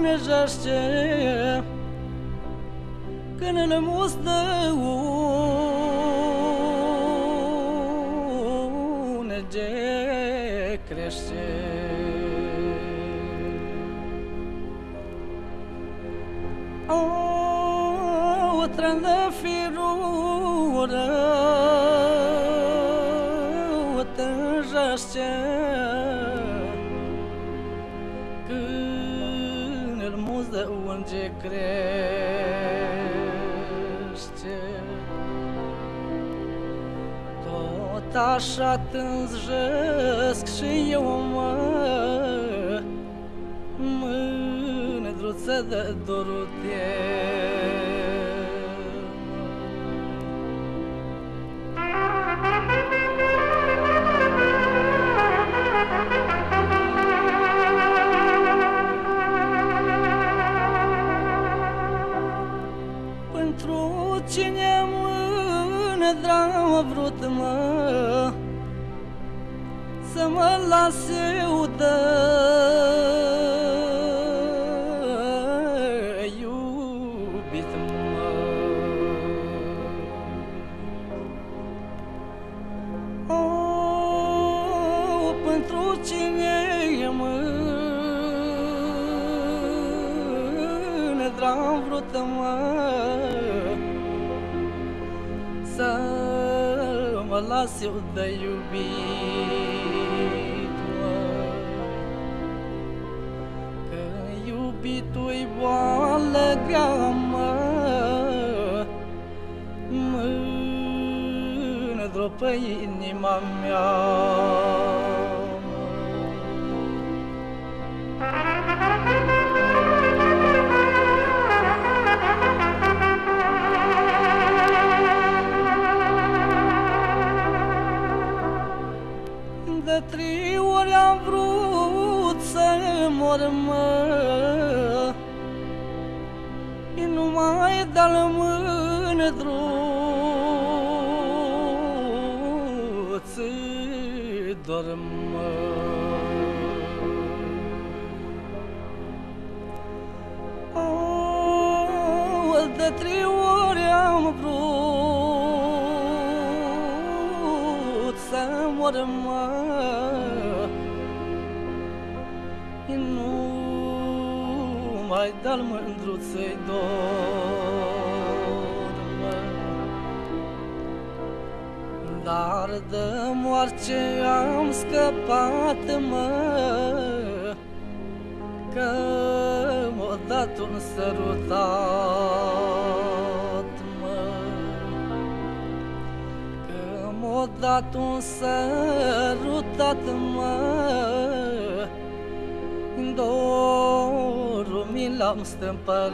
mejește când îl mustă unege crește. O trandafirură o tânjește când îl mustă unge crește. Tot așa tânjesc și eu mândruță de Dorotea. Pentru cine mândra-a vrut să mă lase udă iubit pentru cine mândra-a vrut să mă las eu de iubit, că iubitul-i boală grea, mândru pe inima mea. De 3 ori am vrut să mor, numai de-al mândruț-i dorm. De 3 ori am vrut să mor, numai de-al mândruț-i dorm. Dar de moarte am scăpat, că m-a dat un sărutat, că m-a dat un sărutat, dorul mi l-am stâmpărat.